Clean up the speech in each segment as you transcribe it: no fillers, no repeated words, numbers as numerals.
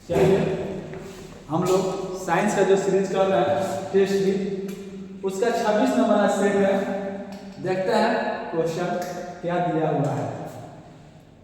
चलिए हम लोग साइंस का जो सीरीज कर रहे हैं टेस्ट भी उसका 26 नंबर का सेट है। देखते हैं क्वेश्चन क्या दिया हुआ है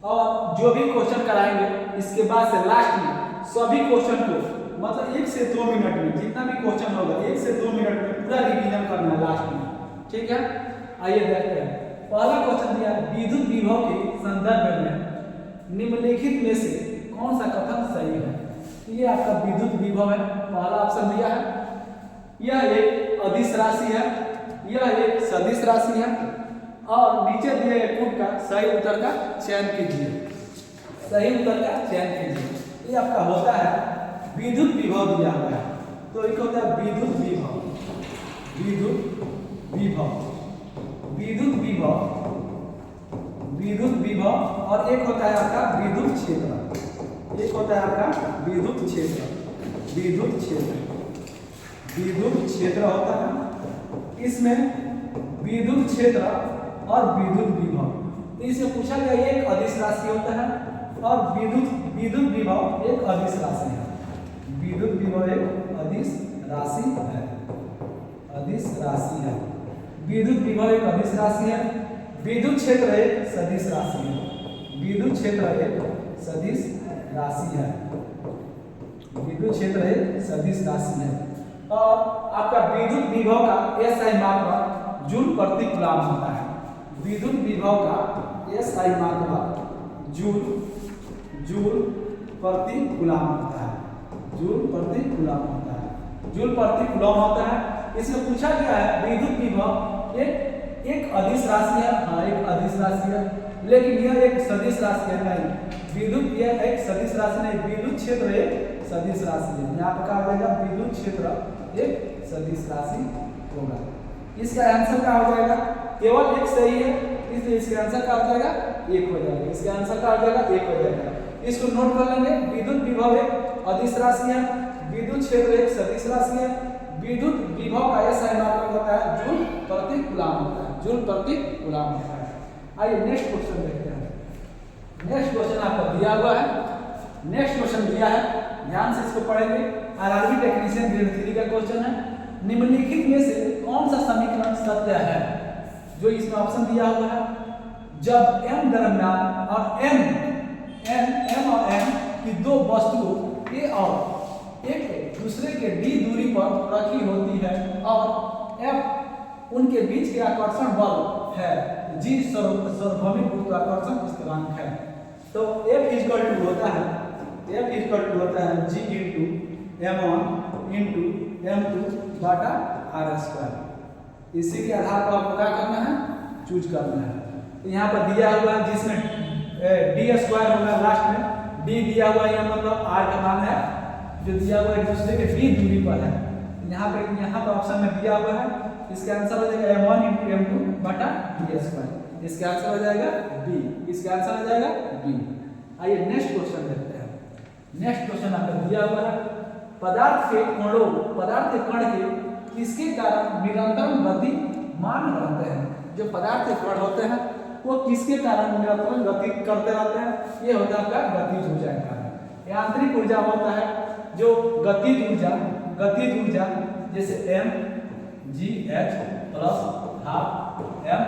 और जो भी क्वेश्चन कराएंगे इसके बाद से लास्ट में सभी क्वेश्चन को मतलब 1 से 2 मिनट में जितना भी क्वेश्चन होगा 1 से 2 मिनट में पूरा रिवीजन करना है लास्ट में। ठीक है, आइए देखते हैं। पहला क्वेश्चन दिया है विद्युत विभव के संदर्भ में निम्नलिखित में से कौन सा कथन सही है। ये आपका विद्युत विभव है, पहला ऑप्शन दिया है। यह एक अदिश राशि है, यह एक सदिश राशि है और नीचे दिए गए कूट का सही उत्तर का चयन कीजिए। सही उत्तर का चयन कीजिए। ये आपका होता है विद्युत विभव दिया हुआ है, तो एक होता है विद्युत विभव, विद्युत विभव, विद्युत विभव, विद्युत विभव और एक होता है आपका विद्युत क्षेत्र। एक होता है आपका विद्युत क्षेत्र, विद्युत क्षेत्र, विद्युत क्षेत्र होता है। इसमें विद्युत क्षेत्र और विद्युत विभव, तो इसे पूछा गया एक अदिश राशि होता है और विद्युत विभव एक अदिश राशि है। विद्युत विभव एक अदिश राशि है, अदिश राशि है। विद्युत विभव एक अदिश राशि है, विद्युत क्षेत्र एक सदिश राशि है, विद्युत क्षेत्र एक सदिश राशि है, विद्युत क्षेत्र एक सदिश राशि है। और आपका विद्युत विभव का एसआई मात्रा जूल प्रति कूलम होता है। विद्युत विभव का एसआई मात्रा जूल प्रति कूलम होता है, जूल प्रति कूलम होता है, जूल प्रति कूलम होता है। इसमें पूछा गया है विद्युत विभव एक अदिश राशि है, हाँ एक अदिश राशि है, लेकिन यह एक सदिश राशि है नहीं। विद्युत यह एक सदिश राशि नहीं, विद्युत क्षेत्र एक सदिश राशि है। यहाँ पर क्या हो जाएगा विद्युत क्षेत्र एक सदिश राशि होगा। इसका आंसर क्या हो जाएगा, केवल एक सही है इसलिए इसका आंसर क्या हो जाएगा एक हो जाएगा। इसका आंसर क्या हो जाएगा एक हो जाएगा। इसको नोट कर लेंगे। विद्युत विभव एक अदिश राशि है, विद्युत क्षेत्र एक सदिश राशि है, विद्युत विभव का एसआई मात्रा होता है जूल प्रति कूलम होता है, जूल प्रति कूलम होता है। आइए नेक्स्ट क्वेश्चन देखते हैं। नेक्स्ट क्वेश्चन आपको दिया हुआ है, नेक्स्ट क्वेश्चन दिया है, ध्यान से इसको पढ़ेंगे। आरआरबी टेक्नीशियन ग्रेड 3 का क्वेश्चन है। निम्नलिखित में से कौन सा समीकरण सत्य है। जो इसमें ऑप्शन दिया हुआ है, जब m दरम्यान और m और n की दो वस्तुओं a और एक दूसरे के d दूरी पर रखी होती है और f उनके बीच के आकर्षण बल है, g सार्वभौमिक गुरुत्वाकर्षण स्थिरांक है, तो F इक्वल टू होता है g into m1 into m2 बटा r स्क्वायर। इसी के आधार पर आपको क्या करना है, चूज करना है। तो यहाँ पर दिया हुआ है जिसमें d स्क्वायर होगा लास्ट में, d दिया हुआ है मतलब r का मान है जो दिया हुआ है दूसरे के d दूरी पर है। यहाँ पर ऑप्शन में दिया हुआ है, इसका आंसर हो जाएगा m1 इंटू m2 बटा d स्क्वायर। इसका आंसर हो जाएगा b, इसका आंसर हो जाएगा b। आइए नेक्स्ट क्वेश्चन देखते हैं। नेक्स्ट क्वेश्चन आपको दिया हुआ है पदार्थ के कण के किसके कारण निरंतर गतिमान रहते हैं। जो पदार्थ के कण होते हैं वो किसके कारण निरंतर गति करते रहते हैं, ये होता है आपका गतिज ऊर्जा का कारण। यांत्रिक ऊर्जा होता है जो गतिज ऊर्जा जैसे m g h plus half m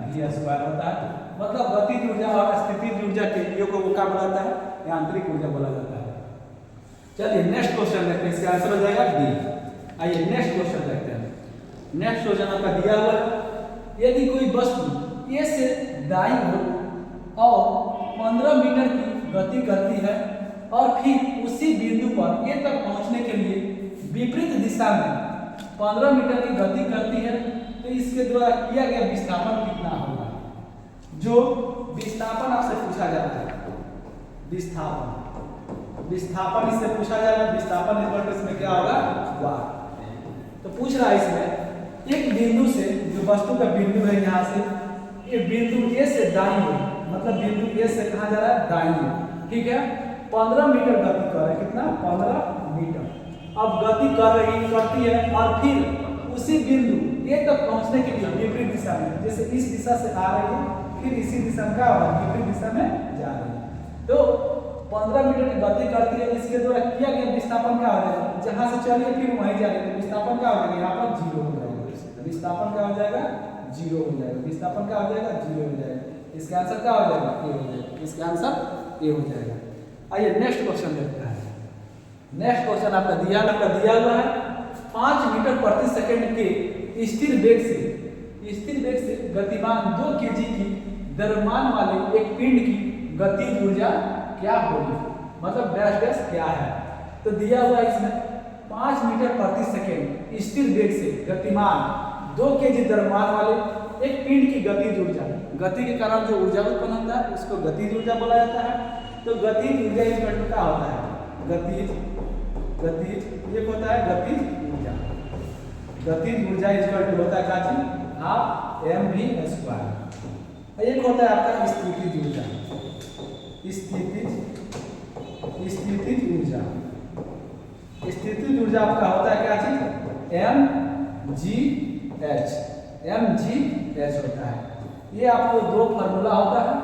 v square होता है। मतलब गतिज ऊर्जा और स्थितिज ऊर्जा के योग को क्या बोला जाता है, यांत्रिक ऊर्जा बोला जाता है। चलिए नेक्स्ट क्वेश्चन देखते हैं, इसका आंसर हो जाएगा डी। आइए नेक्स्ट क्वेश्चन देखते हैं। नेक्स्ट क्वेश्चन आपका दिया हुआ है, यदि कोई वस्तु ए से दाईं ओर और 15 मीटर की गति करती है और फिर उसी बिंदु पर ए तक पहुंचने के लिए विपरीत दिशा में 15 मीटर की गति करती है, तो इसके द्वारा किया गया विस्थापन कितना होगा। जो विस्थापन आपसे पूछा जाता है, विस्थापन इससे पूछा जाएगा। विस्थापन इसमें क्या होगा वार। तो पूछ रहा है इसमें एक बिंदु से, जो वस्तु का बिंदु है यहाँ से ये बिंदु ए से दाईं ओर, मतलब बिंदु ए से कहाँ जा रहा है दाईं ओर, ठीक है। 15 मीटर गति कर रहा है, कितना 15 मीटर। अब गति करती है और फिर उसी बिंदु ए तक पहुंचने के लिए विपरीत दिशा में, जैसे इस दिशा से आ रही है फिर इसी दिशा में क्या होगा विपरीत दिशा में जा रही है। तो 15 मीटर की गति करती है, इसके द्वारा किया गया विस्थापन क्या हो जाएगा, जहां से चलिए फिर वहीं जाएंगे, विस्थापन क्या हो जाएगा, यहाँ पर 0 हो जाएगा, विस्थापन क्या हो जाएगा, 0 हो जाएगा, विस्थापन क्या हो जाएगा, 0 हो जाएगा। इसका आंसर क्या हो जाएगा, ए हो जाएगा, इसका आंसर ए हो जाएगा। आइए नेक्स्ट क्वेश्चन देखते हैं। नेक्स्ट क्वेश्चन आपका दिया हुआ है 5 मीटर प्रति सेकंड के स्थिर वेग से गतिमान 2 केजी की द्रव्यमान वाले एक पिंड की गतिज ऊर्जा क्या होगी, मतलब डैश डैश क्या है। तो दिया हुआ इसमें 5 मीटर प्रति सेकंड स्थिर वेग से गतिमान 2 केजी द्रव्यमान वाले एक पिंड की गतिज ऊर्जा, गति के कारण जो ऊर्जा उत्पन्न होता है उसको गतिज ऊर्जा बोला जाता है। तो गतिज ऊर्जा इस घटक क्या होता है, गतिज ये होता है गतिज ऊर्जा। गतिज ऊर्जा इस घटक होता है क्या चीज, हाफ mv²। एक होता है आपका स्थितिज ऊर्जा, स्थितिज ऊर्जा आपका होता है क्या चीज, mgh होता है। ये आपको 2 फार्मूला होता है।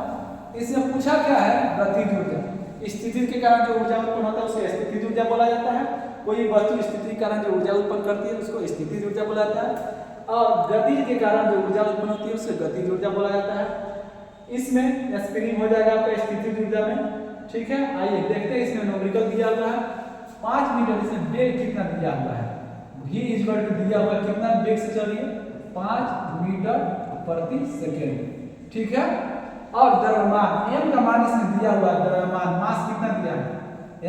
इसमें पूछा क्या है, गतिज ऊर्जा, स्थिति के कारण जो ऊर्जा उत्पन्न होता है उसे स्थितिज ऊर्जा बोला जाता है। कोई वस्तु स्थिति के कारण जो ऊर्जा उत्पन्न करती है उसको स्थितिज ऊर्जा बोला जाता है, और गति के कारण जो ऊर्जा उत्पन्न होती है उसे गतिज ऊर्जा बोला जाता है। इसमें स्प्रिंग हो जाएगा आपका स्थितिज ऊर्जा में, ठीक है। आइए देखते हैं, इसमें न्यूमेरिकल दिया हुआ है 5 मीटर, इसमें वेग कितना दिया हुआ है, v दिया हुआ है कितना वेग से चलिए 5 मीटर प्रति सेकेंड, ठीक है। और द्रव्यमान m का मान इसमें दिया हुआ है, द्रव्यमान मास कितना दिया है,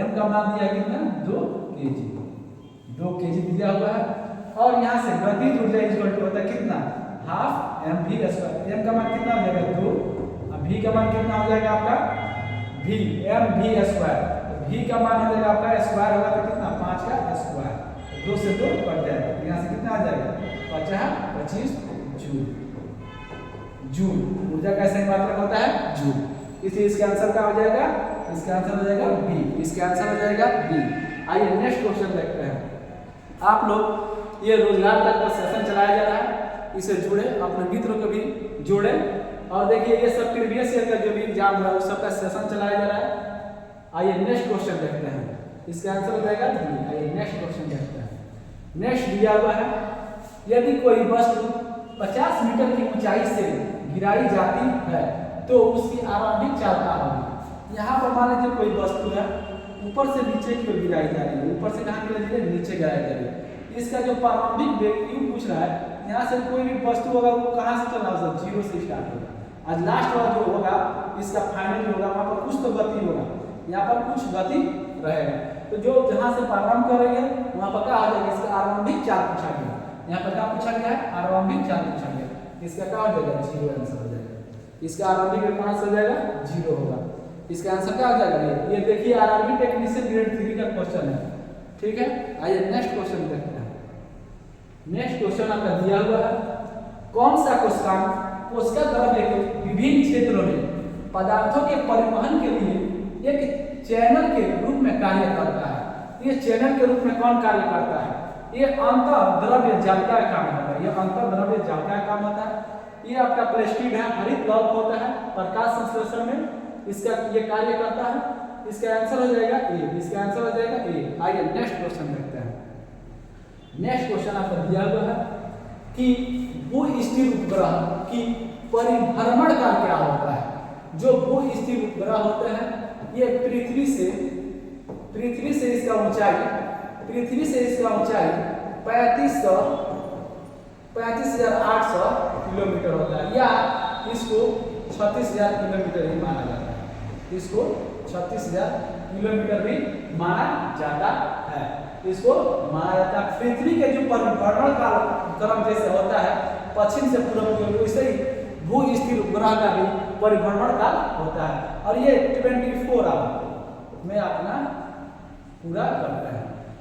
m का मान दिया है कितना 2 केजी दिया हुआ है। और यहाँ से गतिज ऊर्जा इक्वल टू होता है कितना, हाफ mv²। m का मान कितना हो जाएगा 2, अब v का मान कितना हो जाएगा आपका v mv²। v का मान हो जाएगा आपका स्क्वायर होगा तो कितना 5 का स्क्वायर, 2 से 2 कट जाएगा, यहाँ से कितना आ जाएगा 25 जूल। ऊर्जा का सही मात्रक होता है जूल, इसलिए इसका आंसर क्या हो जाएगा, इसका आंसर हो जाएगा बी, इसका आंसर हो जाएगा बी। आइए नेक्स्ट क्वेश्चन देखते हैं। आप लोग ये रोजगार तक का सेशन चलाया जा रहा है, इसे जुड़े, अपने मित्रों को भी जोड़े, और देखिए ये सब प्रीवियस ईयर का जो भी एग्जाम है उस सब का सेशन चलाया जा रहा है। आइए नेक्स्ट क्वेश्चन देखते हैं, इसका आंसर हो जाएगा बी। आइए नेक्स्ट क्वेश्चन देखते हैं। नेक्स्ट दिया हुआ है, यदि कोई वस्तु 50 मीटर की ऊंचाई से गिराई जाती है तो उसकी आरंभिक चाल क्या होगी। यहाँ पर मान लीजिए कोई वस्तु है ऊपर से नीचे की ओर गिराई जा रही है, ऊपर से कहाँ गिराई जा रही है, नीचे गिराई जा रही है। इसका जो प्रारंभिक वेग क्यों पूछ रहा है, यहाँ से कोई भी वस्तु होगा वो कहाँ से चलना होगा, 0 से स्टार्ट होगा। आज लास्ट वाला जो होगा इसका फाइनल जो होगा वहाँ पर कुछ तो गति होगा, यहाँ पर कुछ गति रहेगा। तो जो जहाँ से प्रारंभ करेंगे वहाँ पर क्या आ जाएगा, इसका आरंभिक चाल पूछा गया। यहाँ पर क्या पूछा गया है, आरंभिक चाल पूछा गया, इसका क्या हो जाएगा 0 आंसर हो जाएगा। इसका आरंभिक कहाँ से हो जाएगा 0 होगा, इसका आंसर क्या हो जाएगा ये देखिए आरंभिक टेक्नीशियन ग्रेड 3 का क्वेश्चन है, ठीक है। आइए नेक्स्ट क्वेश्चन देखते हैं। नेक्स्ट क्वेश्चन आपका दिया हुआ है, कौन सा कोशिका द्रव्य के विभिन्न क्षेत्रों में पदार्थों के परिवहन के लिए एक चैनल के रूप में कार्य करता है। ये चैनल के रूप में कौन कार्य करता है, ये अंतर द्रव्य जालिका का काम होता है, ये अंतर द्रव्य जालिका का काम होता है। ये आपका प्लास्टिड है, हरित लौह होता है प्रकाश संश्लेषण में, इसका ये कार्य करता है। इसका आंसर हो जाएगा ए, इसका आंसर हो जाएगा ए। आइए नेक्स्ट क्वेश्चन देखते हैं। नेक्स्ट क्वेश्चन आपको दिया हुआ है कि भू स्थिर उपग्रह की परिभ्रमण काल क्या होता है। जो भू स्थिर उपग्रह होते हैं ये पृथ्वी से इसका ऊंचाई 35,800 किलोमीटर होता है, या इसको 36,000 किलोमीटर ही माना जाता है। इसको 36,000 किलोमीटर भी माना जाता है, इसको माना जाता है। पृथ्वी के जो परिभ्रमण काल क्रम जैसे होता है पश्चिम से पूर्व की ओर, वैसे ही भू स्थिर उपग्रह का भी परिभ्रमण काल होता है, और ये 24 आवर में अपना पूरा करता है।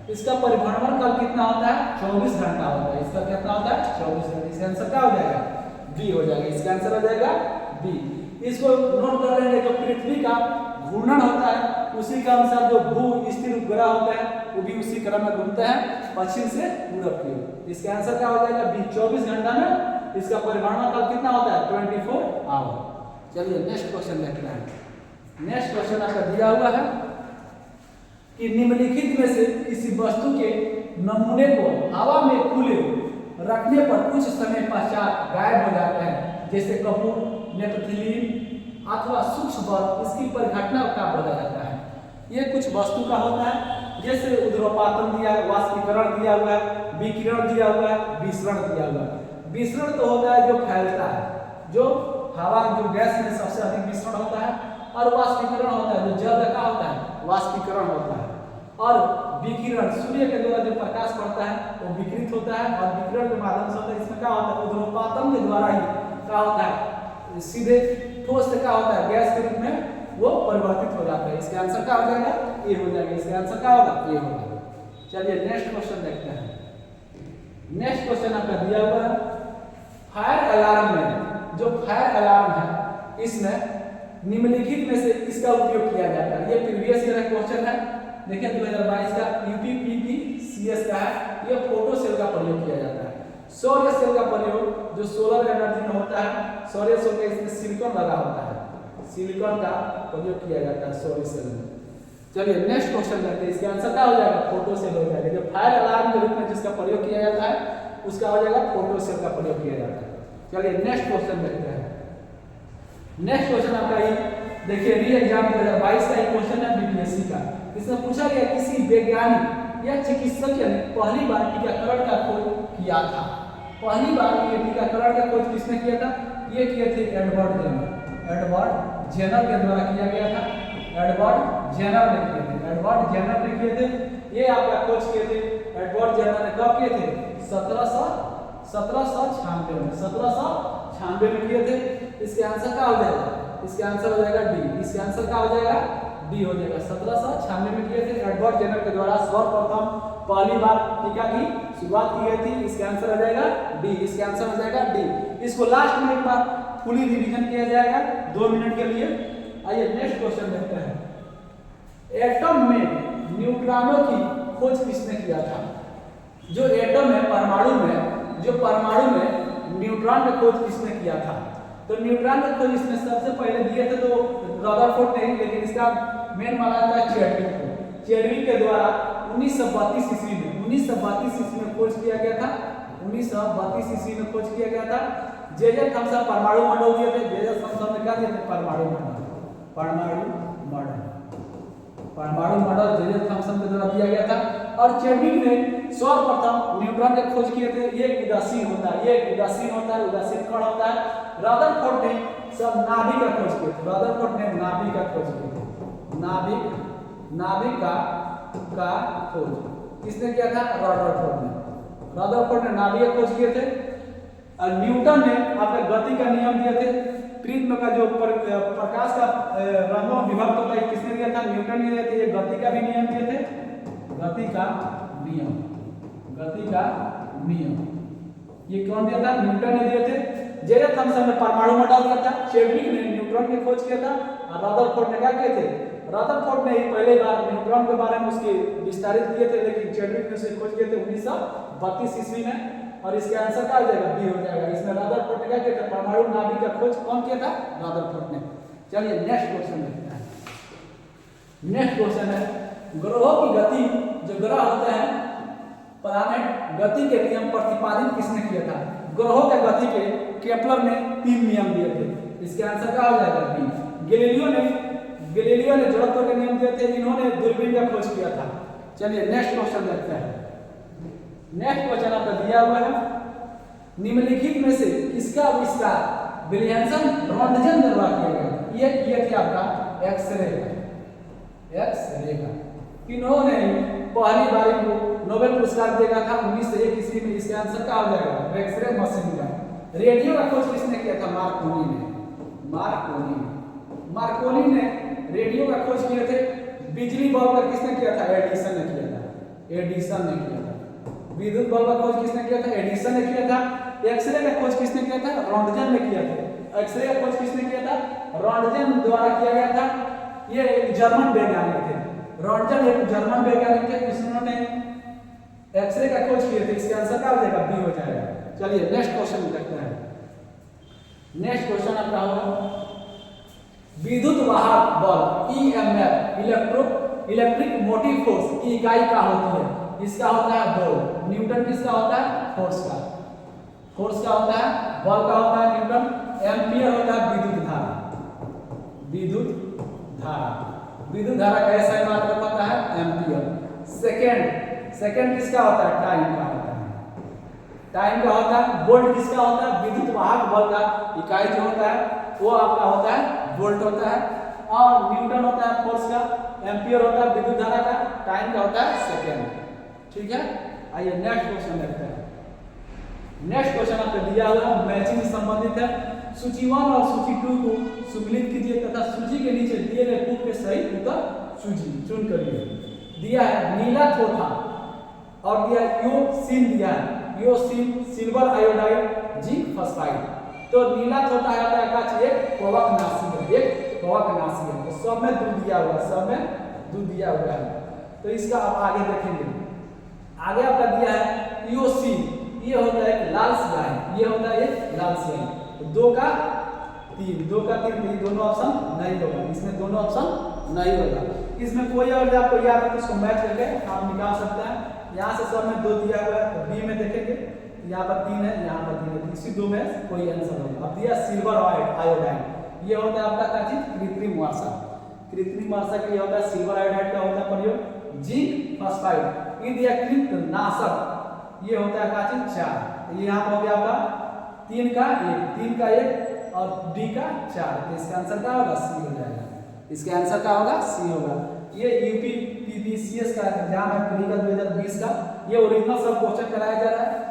इसका परिभ्रमण काल कितना होता है 24 घंटा होता है। इसका कितना होता है 24 घंटा। इसका आंसर क्या हो जाएगा बी हो जाएगा, इसका आंसर हो जाएगा बी। इसको नोट कर लेंगे, जो पृथ्वी का घूर्णन होता है उसी के अनुसार जो भू स्थिर उपग्रह होता है वो भी उसी क्रम में घूमते हैं पश्चिम से पूरब की ओर। इसका आंसर क्या हो जाएगा बी, 24 घंटा में इसका परिभ्रमण काल कितना होता है 24 आवर। चलिए नेक्स्ट क्वेश्चन देखते हैं। नेक्स्ट क्वेश्चन आपका दिया हुआ है, कि निम्नलिखित में से किसी वस्तु के नमूने को हवा में खुले रखने पर कुछ समय पश्चात गायब हो जाता है, जैसे कपूर, नेपथलीन अथवा सूक्ष्म बल, इसकी परिघटना का बोला जाता है। ये कुछ वस्तु का होता है, जैसे ऊर्ध्वपातन दिया है, वाष्पीकरण दिया हुआ है, विकिरण दिया हुआ है, विसरण दिया हुआ है। विसरण तो होता है जो फैलता है, जो हवा जो गैस में सबसे अधिक विसरण होता है, और वाष्पीकरण होता है जो जल का होता है, वाष्पीकरण होता है। और विकिरण सूर्य के द्वारा जो प्रकाश पड़ता है वो विकिरित होता है, और विकिरण के माध्यम से होता है। इसमें क्या होता है, ऊर्ध्वपातन के द्वारा ही क्या होता है, सीधे ठोस से क्या होता है, गैस के रूप में वो परिवर्तित हो जाता है। इसका आंसर क्या हो जाएगा, ए हो जाएगा। इसका आंसर क्या होगा, ए होगा। चलिए नेक्स्ट क्वेश्चन देखते हैं। नेक्स्ट क्वेश्चन आपका दिया हुआ है, फायर अलार्म में जो फायर अलार्म है इसमें निम्नलिखित में से किसका उपयोग किया जाता है। ये प्रीवियस ईयर क्वेश्चन है, देखिए 2022 का यूपीपीसीएस का है। ये फोटो सेल का प्रयोग किया जाता है। सौर्य सेल का प्रयोग जो सोलर एनर्जी में होता है, सौर्य सेल का इसमें सिलिकॉन लगा होता है, सिलिकॉन का प्रयोग किया जाता है सौर्य सेल में। चलिए नेक्स्ट क्वेश्चन देखते हैं। इसका आंसर क्या हो जाएगा, फोटो सेल हो जाएगा। जो फायर अलार्म के रूप में जिसका प्रयोग किया जाता है उसका हो जाएगा फोटो सेल का प्रयोग किया जाता है। चलिए नेक्स्ट क्वेश्चन देखते हैं। नेक्स्ट क्वेश्चन आपका ये देखिए, री एग्जाम 2022 का एक क्वेश्चन है बीपीएससी का। इसमें पूछा गया किसी वैज्ञानिक या चिकित्सक ने पहली बार टीकाकरण का खोज किया था। पहली बार ये टीकाकरण का खोज किसने किया था, ये किए थे एडवर्ड जेनर। एडवर्ड जेनर के द्वारा किया गया था। एडवर्ड जेनर ने किए थे। एडवर्ड जेनर ने किए थे। ये आपका खोज किए थे एडवर्ड जेनर ने। कब किए थे, 1796 में। 1796 में किए थे। इसके आंसर क्या हो जाएगा, इसके आंसर हो जाएगा डी। इसके आंसर क्या हो जाएगा, डी हो जाएगा। 1796 में किए थे। एडवर्ड जेनर के द्वारा सर्वप्रथम पहली बार टीका की शुरुआत की गई थी। इसका आंसर हो जाएगा डी। इसका आंसर हो जाएगा डी। इसको लास्ट में एक बार फुली रिवीजन किया जाएगा 2 मिनट के लिए। आइए नेक्स्ट क्वेश्चन देखते हैं। एटम में न्यूट्रॉनों की खोज किसने किया था। जो एटम है, परमाणु में, जो परमाणु में न्यूट्रॉन की खोज किसने किया था। तो न्यूट्रॉन की खोज इसमें सबसे पहले दिए थे तो रदरफोर्ड ने, लेकिन इसका मेन माना जाता है चैडविक को। चैडविक के द्वारा 1932 ईस्वी में खोज किया गया था। 1932 ईस्वी में खोज किया गया था। जे थॉमसन परमाणु मॉडल दिए थे। जे थॉमसन ने क्या दिए थे, परमाणु मॉडल जे थॉमसन के द्वारा दिया गया था। और चैडविक ने सर्वप्रथम न्यूट्रॉन की खोज किए थे। ये उदासीन होता है, ये उदासीन होता है, उदासीन कण होता है। रदरफोर्ड ने सब नाभिक का खोज किए थे। रदरफोर्ड ने नाभिक का खोज किए थे। नाभिक का खोज किसने किया था, रदरफोर्ड ने। रदरफोर्ड ने नाभिक का खोज किए थे। और न्यूटन ने आपके गति का नियम दिए थे। प्रिज्म का जो प्रकाश का रंगों में विभक्त होता है, किसने दिया था, न्यूटन ने दिए थे। ये गति का भी नियम दिए थे, गति का नियम ये कौन दिया था, न्यूटन ने दिए थे। जे थॉमसन ने परमाणु मॉडल दिया था। चैडविक ने न्यूट्रॉन की खोज किया था। और रदरफोर्ड ने क्या किए थे, रदरफोर्ड ने ही पहले बार न्यूट्रॉन के बारे में उसके विस्तारित किए थे, लेकिन चैडविक ने उसे खोज किए थे 1932 ईस्वी में। और इसका आंसर क्या हो जाएगा, बी हो जाएगा। इसमें रदरफोर्ड ने क्या किया था, परमाणु नाभिक का खोज कौन किया था, रदरफोर्ड ने। चलिए नेक्स्ट क्वेश्चन देखते हैं। नेक्स्ट क्वेश्चन है, ग्रहों की गति, जो ग्रह होते हैं प्लैनेट, गति के नियम प्रतिपादित किसने किया था। ग्रहों के गति के केपलर ने 3 नियम दिए थे। इसका आंसर क्या हो जाएगा, बी। गैलीलियो ने जड़त्व के नियम दिए थे। इन्होंने दूरबीन का खोज किया था। चलिए नेक्स्ट क्वेश्चन देखते हैं। नेक्स्ट क्वेश्चन आपका दिया हुआ है, निम्नलिखित में से किसका आविष्कार विलियमसन रॉन्टगन द्वारा किया गया। ये किया था आपका एक्सरे का। इन्होंने पहली बार इनको नोबेल पुरस्कार दिया था 1901 ईस्वी में। इसका आंसर क्या हो जाएगा, एक्सरे मशीन का। रेडियो का खोज किसने किया था, मार्कोनी ने रेडियो का खोज किए थे। बिजली बल्ब का किसने किया था, एडिसन ने किया था। विद्युत बल्ब का खोज किसने किया था, एडिसन ने किया था। एक्सरे का खोज किसने किया था, रॉन्टगन ने किया था। एक्सरे का खोज किसने किया था, रॉन्टगन द्वारा किया गया था। ये एक जर्मन वैज्ञानिक थे। रॉन्टगन एक जर्मन वैज्ञानिक थे, जिन्होंने एक्सरे का खोज किए थे। इसका आंसर क्या हो जाएगा, बी हो जाएगा। चलिए नेक्स्ट क्वेश्चन देखते हैं। नेक्स्ट क्वेश्चन आपका होगा, विद्युत वाहक बल ईएमएफ इलेक्ट्रिक मोटिव फोर्स की इकाई क्या होती है? इसका होता है वोल्ट। न्यूटन किसका होता है? फोर्स का। फोर्स का होता है, बल का होता है न्यूटन। एम्पियर होता है विद्युत धारा। विद्युत धारा, विद्युत धारा का ऐसा मात्रा पता है एम्पियर। सेकंड किसका होता है? टाइम का होता है। टाइम का होता है। वोल्ट किसका होता है? विद्युत वाहक बल का इकाई जो होता है वो आपका होता है वोल्ट होता है। और न्यूटन होता है फोर्स का, एम्पियर होता है विद्युत धारा का, टाइम का होता है सेकंड। ठीक है, आइए नेक्स्ट क्वेश्चन देखते हैं। नेक्स्ट क्वेश्चन आपको दिया हुआ मैचिंग से संबंधित है। सूची 1 और सूची 2 को सम्मिलित कीजिए तथा सूची के नीचे दिए गए कूट के सही उत्तर चुन करिए। दिया है नीला थोथा और दिया योसिन, दिया है eosin silver iodide zinc phosphide. तो नीला थोथा होता है का एक कवकनाशी है, एक कवकनाशी है। तो सब में दूध दिया हुआ है, सब में दूध दिया हुआ है। तो इसका आप आगे देखेंगे। आगे आपका दिया है योसिन, ये होता है एक लाल स्याही, ये होता है एक लाल स्याही। तो 2 का 3 ये दोनों ऑप्शन नहीं होगा, इसमें दोनों ऑप्शन नहीं होगा। इसमें कोई और आपको याद है तो इसको मैच करके आप निकाल सकते हैं। यहाँ से सब में 2 दिया हुआ है, तो बी में देखेंगे यहाँ पर 3 है, यहाँ पर 3 है, इसी 2 में कोई आंसर होगा। अब दिया सिल्वर आयोडाइड, ये होता है आपका क्या चीज? कृत्रिम वर्षा। कृत्रिम वर्षा के लिए होता है सिल्वर आयोडाइड का होता है प्रयोग। जिंक फॉस्फाइड ये दिया कृंतकनाशक, ये होता है का चीज? 4। ये यहाँ पर हो गया आपका 3 का 1 और डी का 4। तो इसका आंसर क्या होगा? सी हो जाएगा। इसका आंसर क्या होगा? सी होगा। ये यूपी पीपीसीएस का एग्जाम है प्री का 2020 का, ये ओरिजिनल सब क्वेश्चन कराया जा रहा है।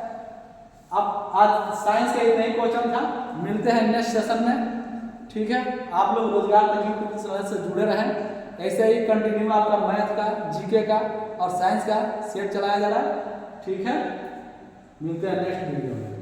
अब आज साइंस का एक नई क्वेश्चन था, मिलते हैं नेक्स्ट सेशन में। ठीक है, आप लोग रोजगार तकनीक से जुड़े रहें। ऐसे ही कंटिन्यू आपका मैथ का, जीके का और साइंस का सेट चलाया जा रहा है। ठीक है, मिलते हैं नेक्स्ट वीडियो में।